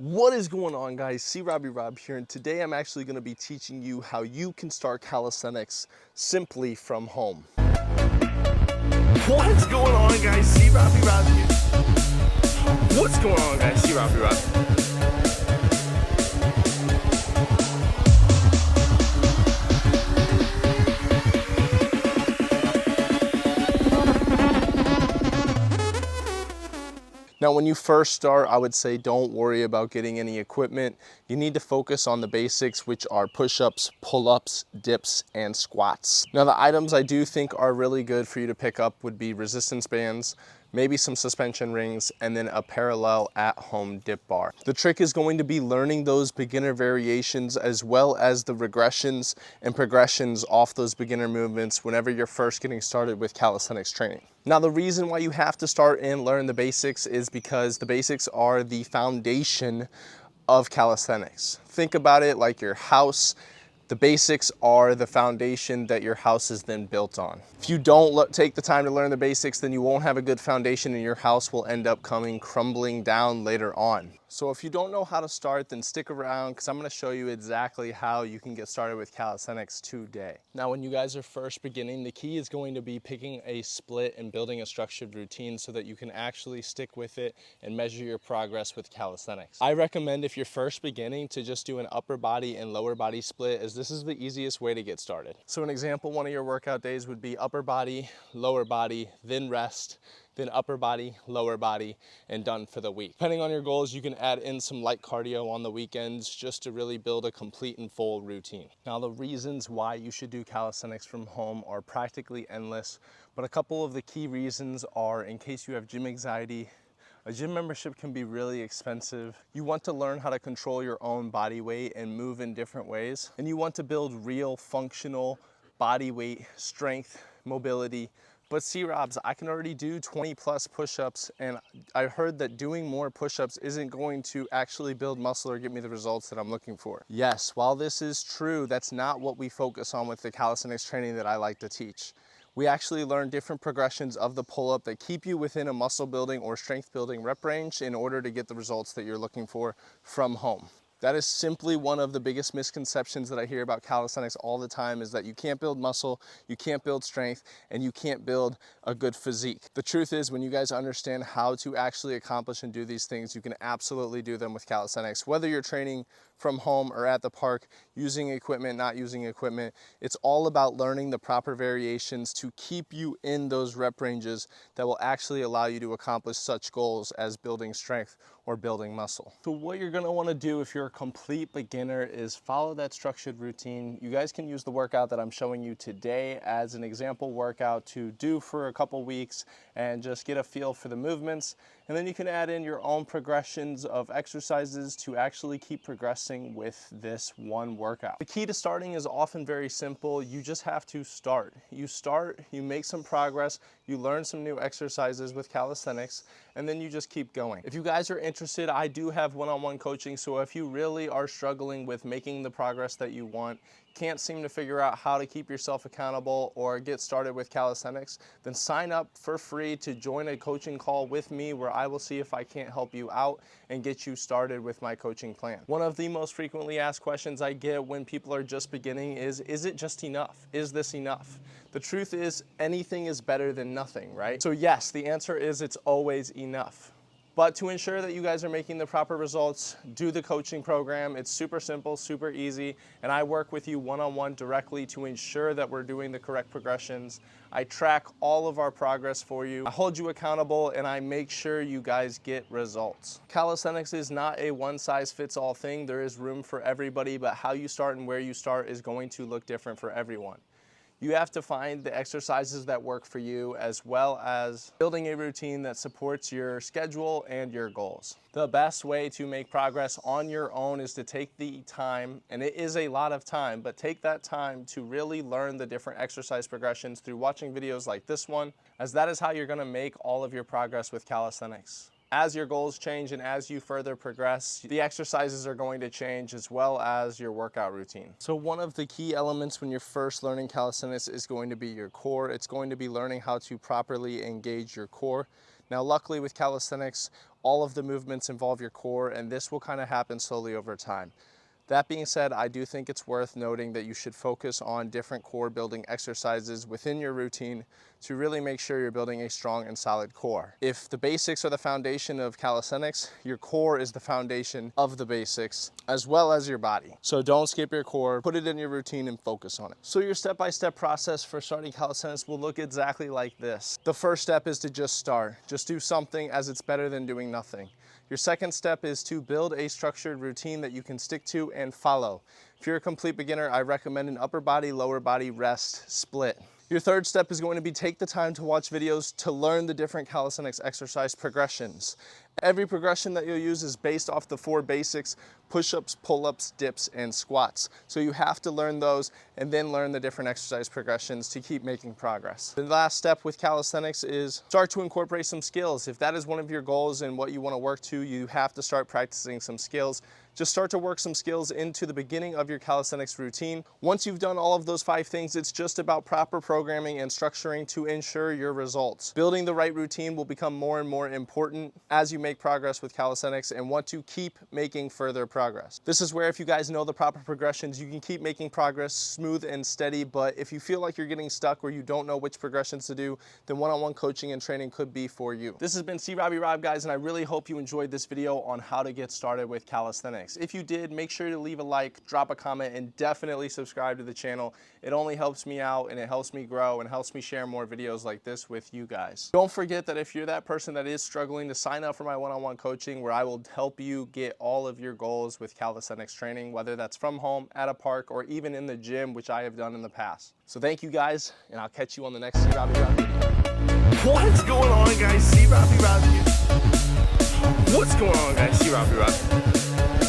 What is going on, guys? Rob here, and today I'm actually going to be teaching you how you can start calisthenics simply from home. What's going on, guys? Rob here. What's going on, guys? Rob. Now, when you first start, I would say don't worry about getting any equipment. You need to focus on the basics, which are push-ups, pull-ups, dips, and squats. Now, the items I do think are really good for you to pick up would be resistance bands, maybe some suspension rings, and then a parallel at-home dip bar. The trick is going to be learning those beginner variations as well as the regressions and progressions off those beginner movements whenever you're first getting started with calisthenics training. Now, the reason why you have to start and learn the basics is because the basics are the foundation of calisthenics. Think about it like your house. The basics are the foundation that your house is then built on. If you don't take the time to learn the basics, then you won't have a good foundation and your house will end up coming crumbling down later on. So if you don't know how to start, then stick around because I'm going to show you exactly how you can get started with calisthenics today. Now, when you guys are first beginning, the key is going to be picking a split and building a structured routine so that you can actually stick with it and measure your progress with calisthenics. I recommend if you're first beginning to just do an upper body and lower body split, as this is the easiest way to get started. So an example, one of your workout days would be upper body, lower body, then rest, then upper body, lower body, and done for the week. Depending on your goals, you can add in some light cardio on the weekends just to really build a complete and full routine. Now, the reasons why you should do calisthenics from home are practically endless, but a couple of the key reasons are in case you have gym anxiety. A gym membership can be really expensive. You want to learn how to control your own body weight and move in different ways. And you want to build real functional body weight, strength, mobility. But Robs, I can already do 20 plus push-ups, and I heard that doing more push-ups isn't going to actually build muscle or get me the results that I'm looking for. Yes, while this is true, that's not what we focus on with the calisthenics training that I like to teach. We actually learn different progressions of the pull-up that keep you within a muscle building or strength building rep range in order to get the results that you're looking for from home. That is simply one of the biggest misconceptions that I hear about calisthenics all the time, is that you can't build muscle, you can't build strength, and you can't build a good physique. The truth is, when you guys understand how to actually accomplish and do these things, you can absolutely do them with calisthenics. Whether you're training from home or at the park, using equipment, not using equipment, it's all about learning the proper variations to keep you in those rep ranges that will actually allow you to accomplish such goals as building strength or building muscle. So what you're gonna wanna do if you're a complete beginner is follow that structured routine. You guys can use the workout that I'm showing you today as an example workout to do for a couple weeks and just get a feel for the movements. And then you can add in your own progressions of exercises to actually keep progressing with this one workout. The key to starting is often very simple. You just have to start. You start, you make some progress, you learn some new exercises with calisthenics, and then you just keep going. If you guys are interested, I do have one-on-one coaching, so if you really are struggling with making the progress that you want, can't seem to figure out how to keep yourself accountable or get started with calisthenics, then sign up for free to join a coaching call with me where I will see if I can't help you out and get you started with my coaching plan. One of the most frequently asked questions I get when people are just beginning is it just enough? Is this enough? The truth is, anything is better than nothing, right? So yes, the answer is it's always enough. But to ensure that you guys are making the proper results, do the coaching program. It's super simple, super easy, and I work with you one-on-one directly to ensure that we're doing the correct progressions. I track all of our progress for you. I hold you accountable, and I make sure you guys get results. Calisthenics is not a one-size-fits-all thing. There is room for everybody, but how you start and where you start is going to look different for everyone. You have to find the exercises that work for you, as well as building a routine that supports your schedule and your goals. The best way to make progress on your own is to take the time, and it is a lot of time, but take that time to really learn the different exercise progressions through watching videos like this one, as that is how you're gonna make all of your progress with calisthenics. As your goals change and as you further progress, the exercises are going to change as well as your workout routine. So one of the key elements when you're first learning calisthenics is going to be your core. It's going to be learning how to properly engage your core. Now, luckily with calisthenics, all of the movements involve your core, and this will kind of happen slowly over time. That being said, I do think it's worth noting that you should focus on different core building exercises within your routine to really make sure you're building a strong and solid core. If the basics are the foundation of calisthenics, your core is the foundation of the basics, as well as your body. So don't skip your core, put it in your routine and focus on it. So your step-by-step process for starting calisthenics will look exactly like this. The first step is to just start. Just do something, as it's better than doing nothing. Your second step is to build a structured routine that you can stick to and follow. If you're a complete beginner, I recommend an upper body, lower body rest split. Your third step is going to be take the time to watch videos to learn the different calisthenics exercise progressions. Every progression that you'll use is based off the 4 basics: push-ups, pull-ups, dips, and squats. So you have to learn those and then learn the different exercise progressions to keep making progress. The last step with calisthenics is start to incorporate some skills. If that is one of your goals and what you want to work to, you have to start practicing some skills. Just start to work some skills into the beginning of your calisthenics routine. Once you've done all of those 5 things, it's just about proper programming and structuring to ensure your results. Building the right routine will become more and more important as you make progress with calisthenics and want to keep making further progress. This is where, if you guys know the proper progressions, you can keep making progress smooth and steady. But if you feel like you're getting stuck or you don't know which progressions to do, then one-on-one coaching and training could be for you. This has been Rob, guys, and I really hope you enjoyed this video on how to get started with calisthenics. If you did, make sure to leave a like, drop a comment, and definitely subscribe to the channel. It only helps me out and it helps me grow and helps me share more videos like this with you guys. Don't forget that if you're that person that is struggling, to sign up for my one-on-one coaching, where I will help you get all of your goals with calisthenics training, whether that's from home, at a park, or even in the gym, which I have done in the past. So thank you guys, and I'll catch you on the next Rob video. What's going on, guys? Rob here. What's going on, guys? Rob here.